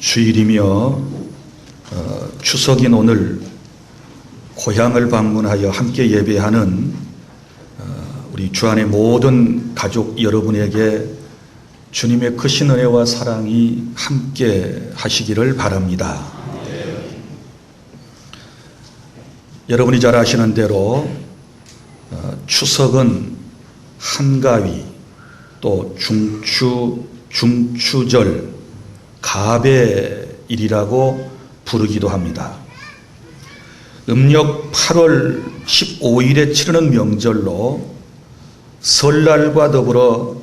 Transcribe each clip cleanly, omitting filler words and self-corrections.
주일이며 추석인 오늘 고향을 방문하여 함께 예배하는 우리 주안의 모든 가족 여러분에게 주님의 크신 은혜와 사랑이 함께 하시기를 바랍니다. 여러분이 잘 아시는 대로 추석은 한가위, 또 중추절, 가배일이라고 부르기도 합니다. 음력 8월 15일에 치르는 명절로 설날과 더불어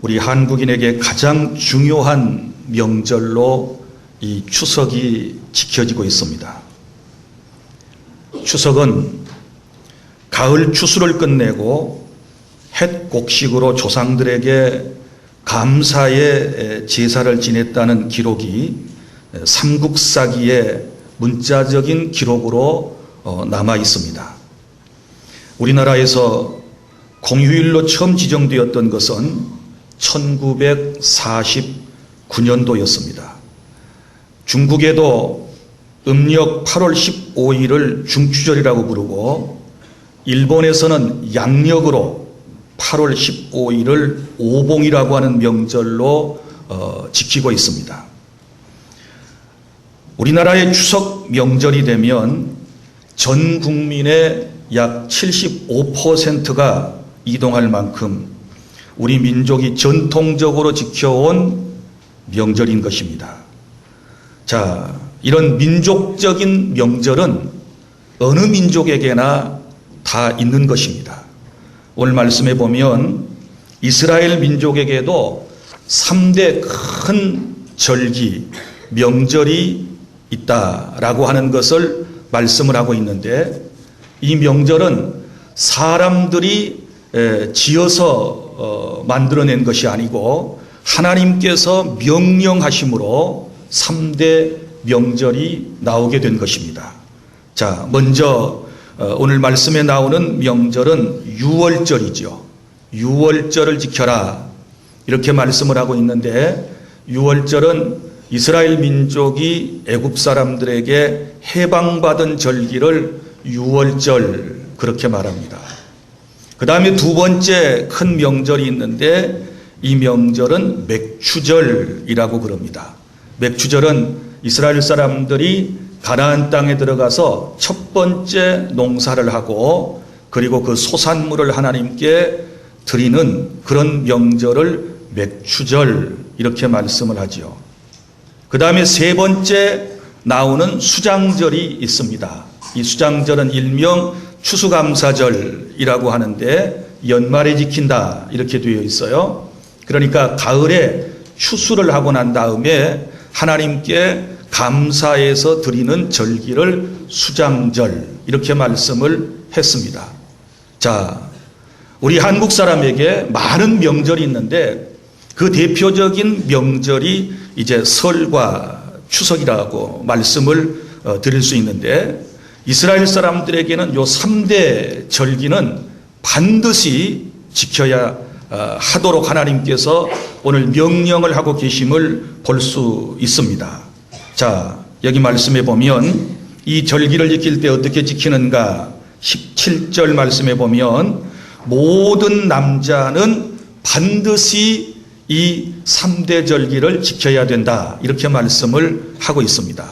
우리 한국인에게 가장 중요한 명절로 이 추석이 지켜지고 있습니다. 추석은 가을 추수를 끝내고 햇곡식으로 조상들에게 감사의 제사를 지냈다는 기록이 삼국사기의 문자적인 기록으로 남아 있습니다. 우리나라에서 공휴일로 처음 지정되었던 것은 1949년도였습니다. 중국에도 음력 8월 15일을 중추절이라고 부르고 일본에서는 양력으로 8월 15일을 오봉이라고 하는 명절로 지키고 있습니다. 우리나라의 추석 명절이 되면 전 국민의 약 75%가 이동할 만큼 우리 민족이 전통적으로 지켜온 명절인 것입니다. 자, 이런 민족적인 명절은 어느 민족에게나 다 있는 것입니다. 오늘 말씀해 보면 이스라엘 민족에게도 3대 큰 절기, 명절이 있다라고 하는 것을 말씀을 하고 있는데, 이 명절은 사람들이 지어서 만들어낸 것이 아니고 하나님께서 명령하심으로 3대 명절이 나오게 된 것입니다. 자, 먼저 오늘 말씀에 나오는 명절은 유월절이죠. 유월절을 지켜라, 이렇게 말씀을 하고 있는데, 유월절은 이스라엘 민족이 애굽 사람들에게 해방받은 절기를 유월절, 그렇게 말합니다. 그 다음에 두 번째 큰 명절이 있는데, 이 명절은 맥추절이라고 그럽니다. 맥추절은 이스라엘 사람들이 가나안 땅에 들어가서 첫 번째 농사를 하고 그리고 그 소산물을 하나님께 드리는 그런 명절을 맥추절, 이렇게 말씀을 하죠. 그 다음에 세 번째 나오는 수장절이 있습니다. 이 수장절은 일명 추수감사절이라고 하는데 연말에 지킨다, 이렇게 되어 있어요. 그러니까 가을에 추수를 하고 난 다음에 하나님께 감사해서 드리는 절기를 수장절, 이렇게 말씀을 했습니다. 자, 우리 한국 사람에게 많은 명절이 있는데 그 대표적인 명절이 이제 설과 추석이라고 말씀을 드릴 수 있는데, 이스라엘 사람들에게는 요 3대 절기는 반드시 지켜야 하도록 하나님께서 오늘 명령을 하고 계심을 볼 수 있습니다. 자, 여기 말씀해 보면 이 절기를 지킬 때 어떻게 지키는가? 17절 말씀해 보면 모든 남자는 반드시 이 3대 절기를 지켜야 된다, 이렇게 말씀을 하고 있습니다.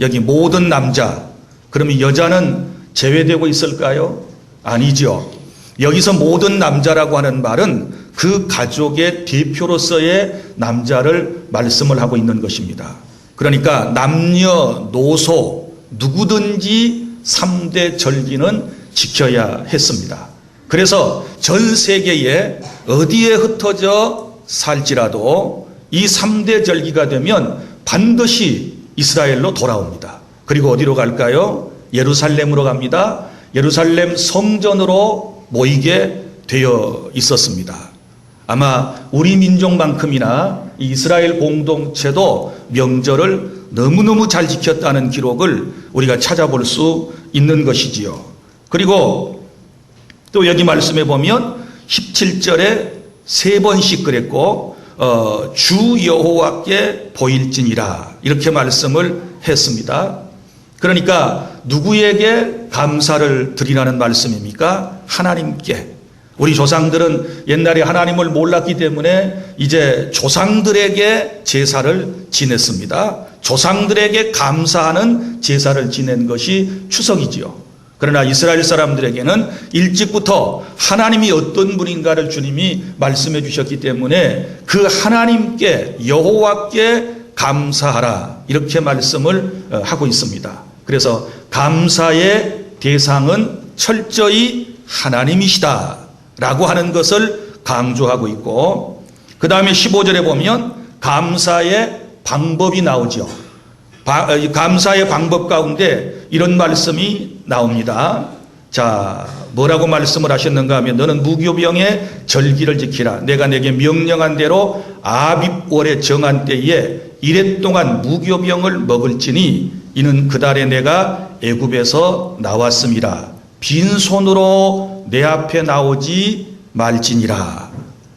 여기 모든 남자, 그러면 여자는 제외되고 있을까요? 아니죠. 여기서 모든 남자라고 하는 말은 그 가족의 대표로서의 남자를 말씀을 하고 있는 것입니다. 그러니까 남녀노소 누구든지 3대 절기는 지켜야 했습니다. 그래서 전 세계에 어디에 흩어져 살지라도 이 3대 절기가 되면 반드시 이스라엘로 돌아옵니다. 그리고 어디로 갈까요? 예루살렘으로 갑니다. 예루살렘 성전으로 모이게 되어 있었습니다. 아마 우리 민족만큼이나 이스라엘 공동체도 명절을 너무너무 잘 지켰다는 기록을 우리가 찾아볼 수 있는 것이지요. 그리고 또 여기 말씀해 보면 17절에 3번씩 그랬고 주 여호와께 보일지니라 이렇게 말씀을 했습니다. 그러니까 누구에게 감사를 드리라는 말씀입니까? 하나님께. 우리 조상들은 옛날에 하나님을 몰랐기 때문에 이제 조상들에게 제사를 지냈습니다. 조상들에게 감사하는 제사를 지낸 것이 추석이지요. 그러나 이스라엘 사람들에게는 일찍부터 하나님이 어떤 분인가를 주님이 말씀해 주셨기 때문에 그 하나님께 여호와께 감사하라 이렇게 말씀을 하고 있습니다. 그래서 감사의 대상은 철저히 하나님이시다 라고 하는 것을 강조하고 있고, 그 다음에 15절에 보면 감사의 방법이 나오죠. 감사의 방법 가운데 이런 말씀이 나옵니다. 자, 뭐라고 말씀을 하셨는가 하면 너는 무교병의 절기를 지키라. 내가 내게 명령한 대로 아빕월에 정한 때에 이래 동안 무교병을 먹을지니 이는 그달에 내가 애굽에서 나왔음이라. 빈손으로 내 앞에 나오지 말지니라.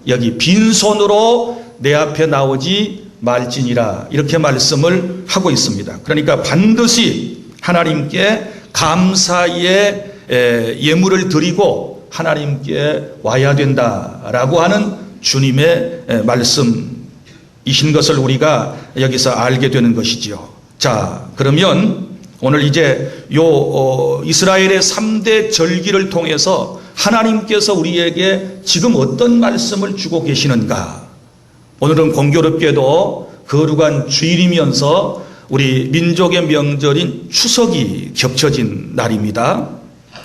여기 빈손으로 내 앞에 나오지 말지니라 이렇게 말씀을 하고 있습니다. 그러니까 반드시 하나님께 감사의 예물을 드리고 하나님께 와야 된다라고 하는 주님의 말씀이신 것을 우리가 여기서 알게 되는 것이지요. 자, 그러면 오늘 이제 이스라엘의 3대 절기를 통해서 하나님께서 우리에게 지금 어떤 말씀을 주고 계시는가? 오늘은 공교롭게도 거룩한 주일이면서 우리 민족의 명절인 추석이 겹쳐진 날입니다.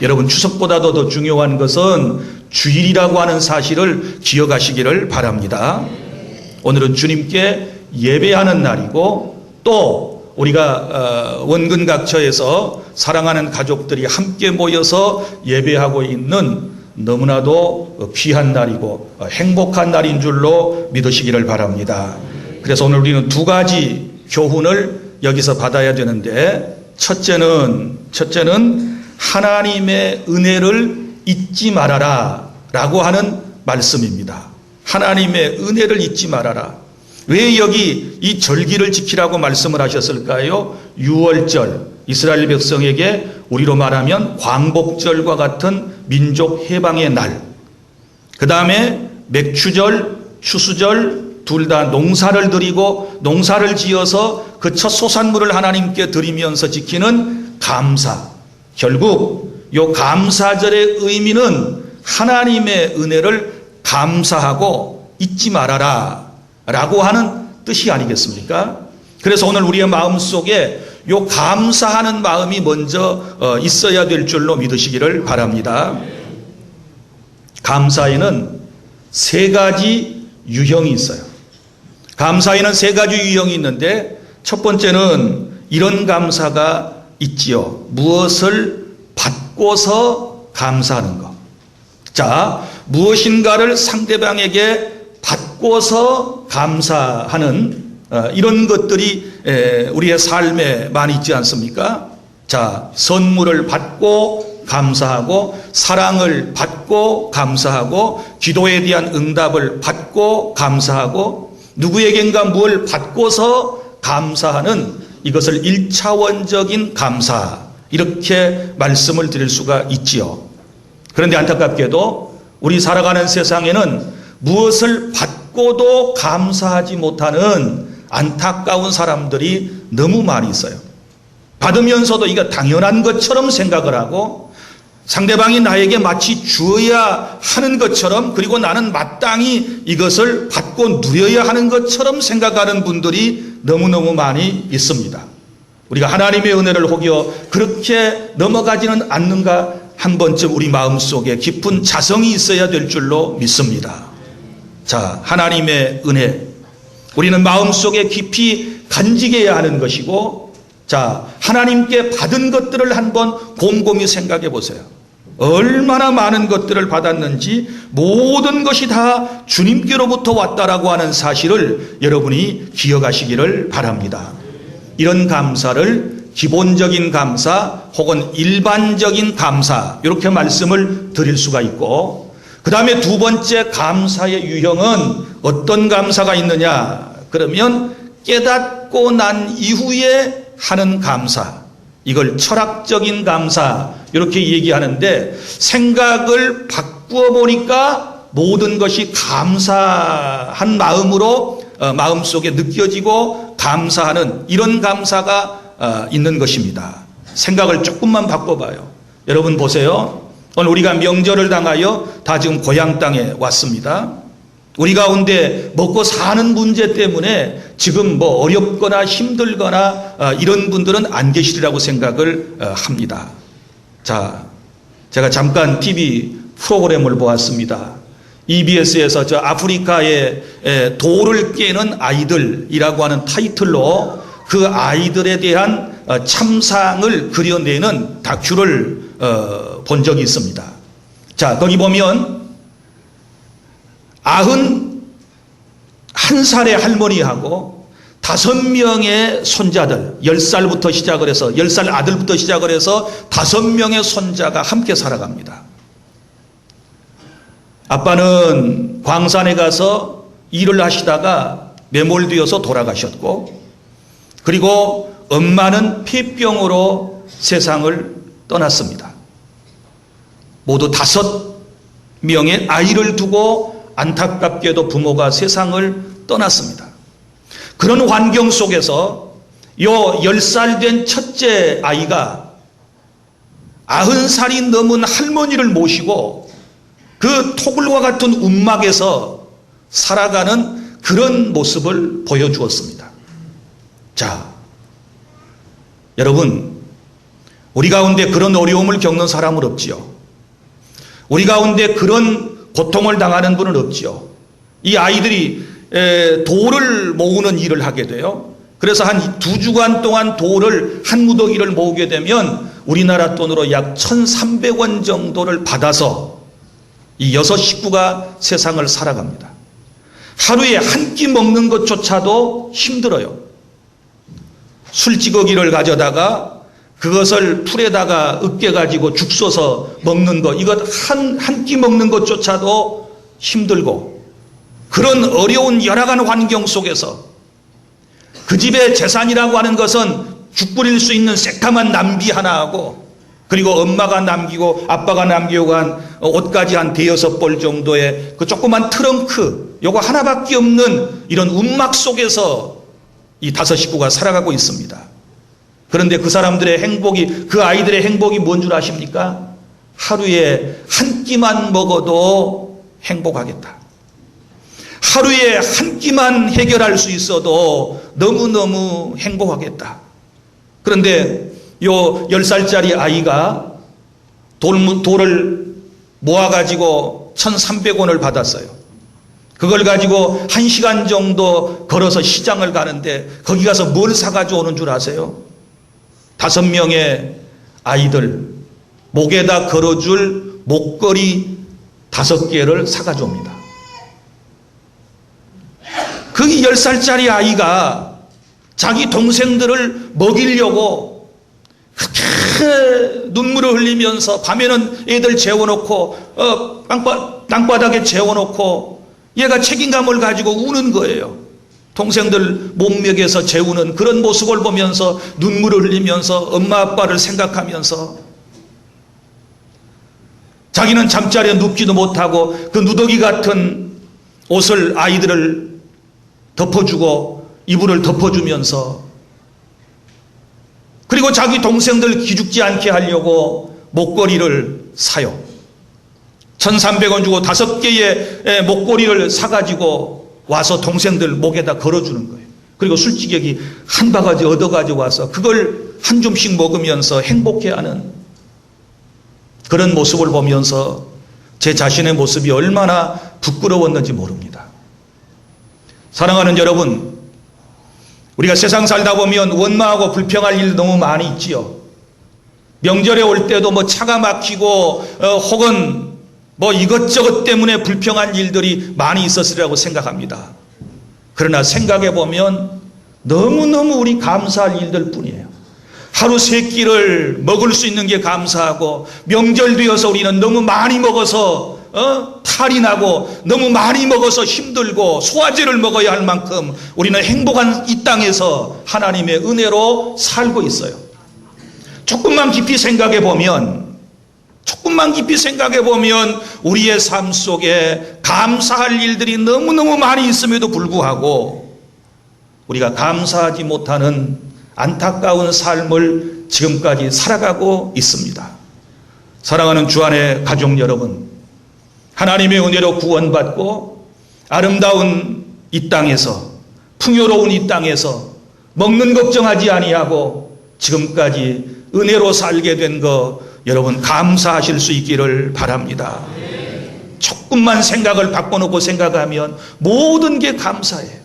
여러분, 추석보다도 더 중요한 것은 주일이라고 하는 사실을 기억하시기를 바랍니다. 오늘은 주님께 예배하는 날이고, 또 우리가 원근각처에서 사랑하는 가족들이 함께 모여서 예배하고 있는 너무나도 귀한 날이고 행복한 날인 줄로 믿으시기를 바랍니다. 그래서 오늘 우리는 두 가지 교훈을 여기서 받아야 되는데, 첫째는 하나님의 은혜를 잊지 말아라 라고 하는 말씀입니다. 하나님의 은혜를 잊지 말아라. 왜 여기 이 절기를 지키라고 말씀을 하셨을까요? 유월절, 이스라엘 백성에게 우리로 말하면 광복절과 같은 민족 해방의 날, 그 다음에 맥추절, 추수절 둘 다 농사를 드리고 농사를 지어서 그 첫 소산물을 하나님께 드리면서 지키는 감사. 결국 이 감사절의 의미는 하나님의 은혜를 감사하고 잊지 말아라 라고 하는 뜻이 아니겠습니까? 그래서 오늘 우리의 마음속에 이 감사하는 마음이 먼저 있어야 될 줄로 믿으시기를 바랍니다. 감사에는 세 가지 유형이 있어요. 감사에는 세 가지 유형이 있는데, 첫 번째는 이런 감사가 있지요. 무엇을 받고서 감사하는 것. 자, 무엇인가를 상대방에게 받고서 감사하는 이런 것들이 우리의 삶에 많이 있지 않습니까? 자, 선물을 받고 감사하고, 사랑을 받고 감사하고, 기도에 대한 응답을 받고 감사하고, 누구에겐가 뭘 받고서 감사하는 이것을 1차원적인 감사, 이렇게 말씀을 드릴 수가 있지요. 그런데 안타깝게도 우리 살아가는 세상에는 무엇을 받고도 감사하지 못하는 안타까운 사람들이 너무 많이 있어요. 받으면서도 이거 당연한 것처럼 생각을 하고, 상대방이 나에게 마치 주어야 하는 것처럼, 그리고 나는 마땅히 이것을 받고 누려야 하는 것처럼 생각하는 분들이 너무너무 많이 있습니다. 우리가 하나님의 은혜를 혹여 그렇게 넘어가지는 않는가 한 번쯤 우리 마음속에 깊은 자성이 있어야 될 줄로 믿습니다. 자, 하나님의 은혜, 우리는 마음속에 깊이 간직해야 하는 것이고, 자, 하나님께 받은 것들을 한번 곰곰이 생각해 보세요. 얼마나 많은 것들을 받았는지, 모든 것이 다 주님께로부터 왔다라고 하는 사실을 여러분이 기억하시기를 바랍니다. 이런 감사를 기본적인 감사 혹은 일반적인 감사, 이렇게 말씀을 드릴 수가 있고, 그 다음에 두 번째 감사의 유형은 어떤 감사가 있느냐? 그러면 깨닫고 난 이후에 하는 감사. 이걸 철학적인 감사 이렇게 얘기하는데, 생각을 바꾸어 보니까 모든 것이 감사한 마음으로 마음속에 느껴지고 감사하는 이런 감사가 있는 것입니다. 생각을 조금만 바꿔봐요. 여러분 보세요. 오늘 우리가 명절을 당하여 다 지금 고향 땅에 왔습니다. 우리 가운데 먹고 사는 문제 때문에 지금 뭐 어렵거나 힘들거나 이런 분들은 안 계시리라고 생각을 합니다. 자, 제가 잠깐 TV 프로그램을 보았습니다. EBS에서 저 아프리카의 돌을 깨는 아이들이라고 하는 타이틀로 그 아이들에 대한 참상을 그려내는 다큐를 본 적이 있습니다. 자, 거기 보면 91살의 할머니하고 5명의 손자들, 10살부터 시작을 해서 10살 아들부터 시작을 해서 5명의 손자가 함께 살아갑니다. 아빠는 광산에 가서 일을 하시다가 매몰되어서 돌아가셨고, 그리고 엄마는 폐병으로 세상을 떠났습니다. 모두 5명의 아이를 두고 안타깝게도 부모가 세상을 떠났습니다. 그런 환경 속에서 요 10살 된 첫째 아이가 90살이 넘은 할머니를 모시고 그 토굴과 같은 움막에서 살아가는 그런 모습을 보여주었습니다. 자, 여러분, 우리 가운데 그런 어려움을 겪는 사람은 없지요. 우리 가운데 그런 고통을 당하는 분은 없지요. 이 아이들이 돌을 모으는 일을 하게 돼요. 그래서 한 2주간 동안 돌을 한 무더기를 모으게 되면 우리나라 돈으로 약 1,300원 정도를 받아서 이 6 식구가 세상을 살아갑니다. 하루에 한 끼 먹는 것조차도 힘들어요. 술찌꺼기를 가져다가 그것을 풀에다가 으깨가지고 죽 써서 먹는 것, 이것 한 끼 먹는 것조차도 힘들고, 그런 어려운 열악한 환경 속에서 그 집의 재산이라고 하는 것은 죽 뿌릴 수 있는 새까만 남비 하나하고, 그리고 엄마가 남기고 아빠가 남기고 간 옷까지 한 5-6벌 정도의 그 조그만 트렁크, 요거 하나밖에 없는 이런 움막 속에서 이 5 식구가 살아가고 있습니다. 그런데 그 사람들의 행복이, 그 아이들의 행복이 뭔 줄 아십니까? 하루에 한 끼만 먹어도 행복하겠다. 하루에 한 끼만 해결할 수 있어도 너무너무 행복하겠다. 그런데 요 10살짜리 아이가 돌을 모아가지고 1,300원을 받았어요. 그걸 가지고 1시간 정도 걸어서 시장을 가는데 거기 가서 뭘 사가지고 오는 줄 아세요? 5명의 아이들 목에다 걸어줄 목걸이 5개를 사가지고 옵니다. 그 10살짜리 아이가 자기 동생들을 먹이려고 그렇게 눈물을 흘리면서 밤에는 애들 재워놓고 땅바닥에 재워놓고 얘가 책임감을 가지고 우는 거예요. 동생들 몸먹여서 재우는 그런 모습을 보면서 눈물을 흘리면서 엄마 아빠를 생각하면서 자기는 잠자리에 눕지도 못하고 그 누더기 같은 옷을 아이들을 덮어주고 이불을 덮어주면서, 그리고 자기 동생들 기죽지 않게 하려고 목걸이를 사요. 1,300원 주고 5개의 목걸이를 사가지고 와서 동생들 목에다 걸어주는 거예요. 그리고 술찌개기 한 바가지 얻어가지고 와서 그걸 한 줌씩 먹으면서 행복해하는 그런 모습을 보면서 제 자신의 모습이 얼마나 부끄러웠는지 모릅니다. 사랑하는 여러분, 우리가 세상 살다 보면 원망하고 불평할 일 너무 많이 있지요. 명절에 올 때도 뭐 차가 막히고 혹은 뭐 이것저것 때문에 불평한 일들이 많이 있었으리라고 생각합니다. 그러나 생각해 보면 너무너무 우리 감사할 일들 뿐이에요. 하루 3끼를 먹을 수 있는 게 감사하고, 명절 되어서 우리는 너무 많이 먹어서 탈이 나고 너무 많이 먹어서 힘들고 소화제를 먹어야 할 만큼 우리는 행복한 이 땅에서 하나님의 은혜로 살고 있어요. 조금만 깊이 생각해 보면 우리의 삶 속에 감사할 일들이 너무너무 많이 있음에도 불구하고 우리가 감사하지 못하는 안타까운 삶을 지금까지 살아가고 있습니다. 사랑하는 주안의 가족 여러분, 하나님의 은혜로 구원받고 아름다운 이 땅에서, 풍요로운 이 땅에서 먹는 걱정하지 아니하고 지금까지 은혜로 살게 된 거 여러분 감사하실 수 있기를 바랍니다. 조금만 생각을 바꿔놓고 생각하면 모든 게 감사해요.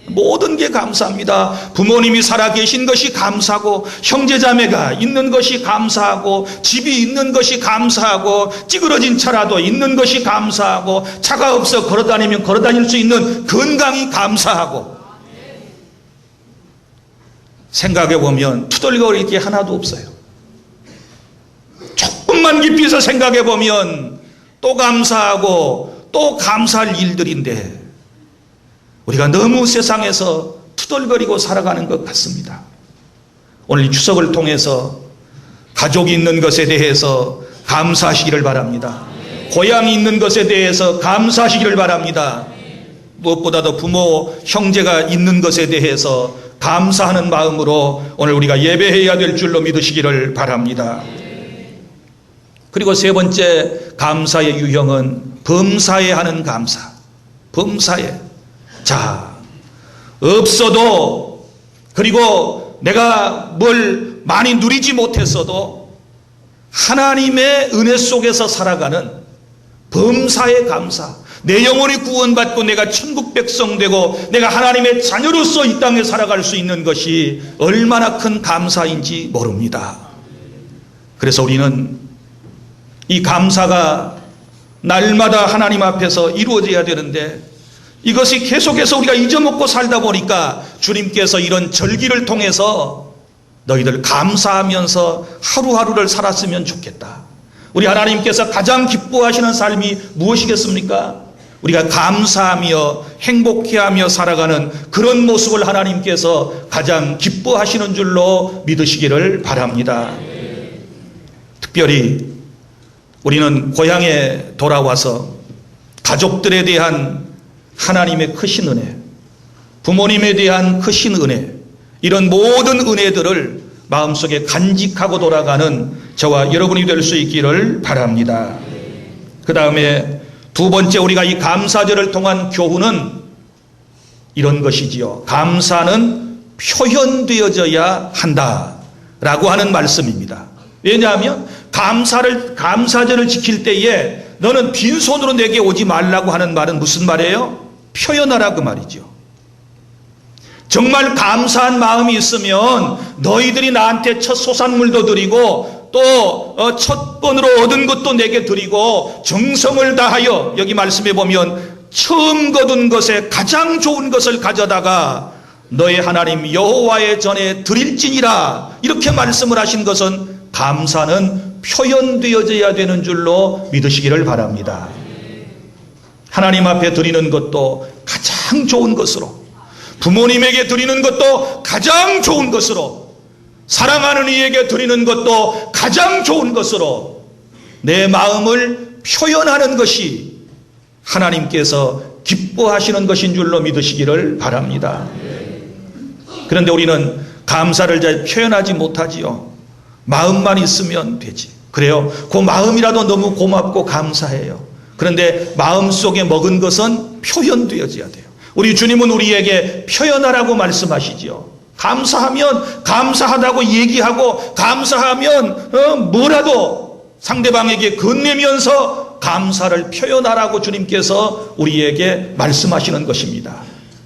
모든 게 감사합니다. 부모님이 살아계신 것이 감사하고, 형제자매가 있는 것이 감사하고, 집이 있는 것이 감사하고, 찌그러진 차라도 있는 것이 감사하고, 차가 없어 걸어다니면 걸어다닐 수 있는 건강이 감사하고, 생각해보면 투덜거릴 게 하나도 없어요. 조금만 깊이서 생각해보면 또 감사하고 또 감사할 일들인데 우리가 너무 세상에서 투덜거리고 살아가는 것 같습니다. 오늘 이 추석을 통해서 가족이 있는 것에 대해서 감사하시기를 바랍니다. 고향이 있는 것에 대해서 감사하시기를 바랍니다. 무엇보다도 부모, 형제가 있는 것에 대해서 감사하는 마음으로 오늘 우리가 예배해야 될 줄로 믿으시기를 바랍니다. 그리고 세 번째 감사의 유형은 범사에 하는 감사. 범사에. 자, 없어도, 그리고 내가 뭘 많이 누리지 못했어도 하나님의 은혜 속에서 살아가는 범사의 감사. 내 영혼이 구원받고 내가 천국 백성 되고 내가 하나님의 자녀로서 이 땅에 살아갈 수 있는 것이 얼마나 큰 감사인지 모릅니다. 그래서 우리는 이 감사가 날마다 하나님 앞에서 이루어져야 되는데 이것이 계속해서 우리가 잊어먹고 살다 보니까 주님께서 이런 절기를 통해서 너희들 감사하면서 하루하루를 살았으면 좋겠다. 우리 하나님께서 가장 기뻐하시는 삶이 무엇이겠습니까? 우리가 감사하며 행복해하며 살아가는 그런 모습을 하나님께서 가장 기뻐하시는 줄로 믿으시기를 바랍니다. 특별히 우리는 고향에 돌아와서 가족들에 대한 하나님의 크신 은혜, 부모님에 대한 크신 은혜, 이런 모든 은혜들을 마음속에 간직하고 돌아가는 저와 여러분이 될 수 있기를 바랍니다. 그 다음에 두 번째 우리가 이 감사절을 통한 교훈은 이런 것이지요. 감사는 표현되어져야 한다라고 하는 말씀입니다. 왜냐하면 감사절을 지킬 때에 너는 빈손으로 내게 오지 말라고 하는 말은 무슨 말이에요? 표현하라 그 말이죠. 정말 감사한 마음이 있으면 너희들이 나한테 첫 소산물도 드리고 또 첫 번으로 얻은 것도 내게 드리고 정성을 다하여, 여기 말씀해 보면 처음 거둔 것에 가장 좋은 것을 가져다가 너의 하나님 여호와의 전에 드릴지니라, 이렇게 말씀을 하신 것은 감사는 표현되어져야 되는 줄로 믿으시기를 바랍니다. 하나님 앞에 드리는 것도 가장 좋은 것으로, 부모님에게 드리는 것도 가장 좋은 것으로, 사랑하는 이에게 드리는 것도 가장 좋은 것으로 내 마음을 표현하는 것이 하나님께서 기뻐하시는 것인 줄로 믿으시기를 바랍니다. 그런데 우리는 감사를 잘 표현하지 못하지요. 마음만 있으면 되지. 그래요. 그 마음이라도 너무 고맙고 감사해요. 그런데 마음속에 먹은 것은 표현되어져야 돼요. 우리 주님은 우리에게 표현하라고 말씀하시지요. 감사하면 감사하다고 얘기하고, 감사하면 뭐라도 상대방에게 건네면서 감사를 표현하라고 주님께서 우리에게 말씀하시는 것입니다.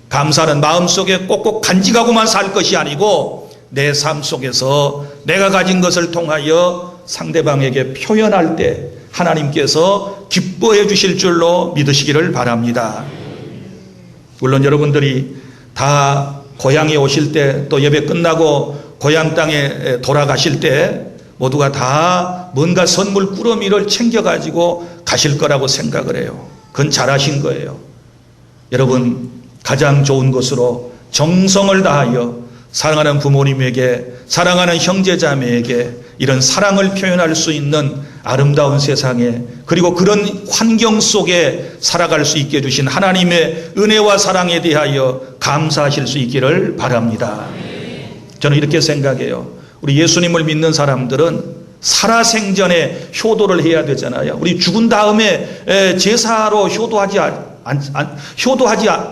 감사는 마음속에 꼭꼭 간직하고만 살 것이 아니고 내 삶 속에서 내가 가진 것을 통하여 상대방에게 표현할 때 하나님께서 기뻐해 주실 줄로 믿으시기를 바랍니다. 물론 여러분들이 다 고향에 오실 때, 또 예배 끝나고 고향 땅에 돌아가실 때 모두가 다 뭔가 선물 꾸러미를 챙겨가지고 가실 거라고 생각을 해요. 그건 잘하신 거예요. 여러분, 가장 좋은 것으로 정성을 다하여 사랑하는 부모님에게, 사랑하는 형제자매에게 이런 사랑을 표현할 수 있는 아름다운 세상에, 그리고 그런 환경 속에 살아갈 수 있게 해주신 하나님의 은혜와 사랑에 대하여 감사하실 수 있기를 바랍니다. 저는 이렇게 생각해요. 우리 예수님을 믿는 사람들은 살아생전에 효도를 해야 되잖아요. 우리 죽은 다음에 제사로 효도하지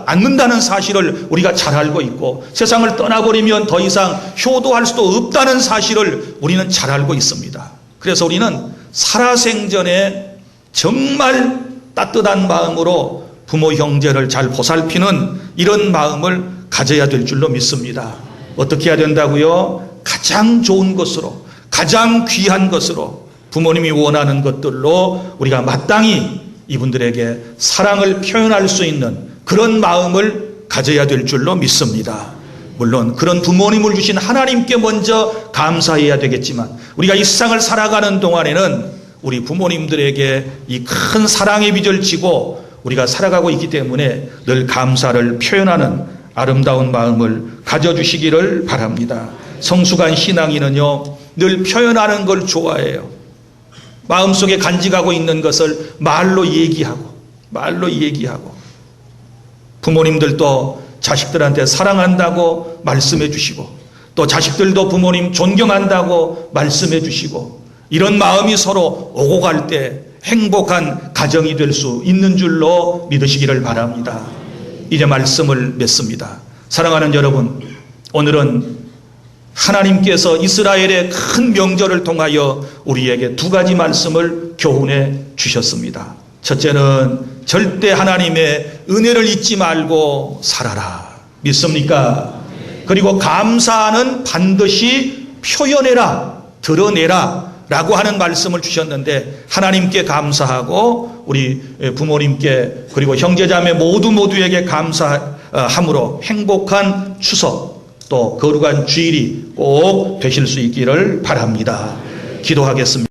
않는다는 사실을 우리가 잘 알고 있고, 세상을 떠나버리면 더 이상 효도할 수도 없다는 사실을 우리는 잘 알고 있습니다. 그래서 우리는 살아생전에 정말 따뜻한 마음으로 부모 형제를 잘 보살피는 이런 마음을 가져야 될 줄로 믿습니다. 어떻게 해야 된다고요? 가장 좋은 것으로, 가장 귀한 것으로, 부모님이 원하는 것들로 우리가 마땅히 이분들에게 사랑을 표현할 수 있는 그런 마음을 가져야 될 줄로 믿습니다. 물론 그런 부모님을 주신 하나님께 먼저 감사해야 되겠지만, 우리가 이 세상을 살아가는 동안에는 우리 부모님들에게 이 큰 사랑의 빚을 지고 우리가 살아가고 있기 때문에 늘 감사를 표현하는 아름다운 마음을 가져주시기를 바랍니다. 성숙한 신앙인은요, 늘 표현하는 걸 좋아해요. 마음속에 간직하고 있는 것을 말로 얘기하고 부모님들도 자식들한테 사랑한다고 말씀해 주시고, 또 자식들도 부모님 존경한다고 말씀해 주시고, 이런 마음이 서로 오고 갈 때 행복한 가정이 될 수 있는 줄로 믿으시기를 바랍니다. 이제 말씀을 맺습니다. 사랑하는 여러분, 오늘은 하나님께서 이스라엘의 큰 명절을 통하여 우리에게 두 가지 말씀을 교훈해 주셨습니다. 첫째는 절대 하나님의 은혜를 잊지 말고 살아라. 믿습니까? 그리고 감사는 반드시 표현해라, 드러내라 라고 하는 말씀을 주셨는데, 하나님께 감사하고 우리 부모님께 그리고 형제자매 모두에게 감사함으로 행복한 추석, 또 거룩한 주일이 꼭 되실 수 있기를 바랍니다. 기도하겠습니다.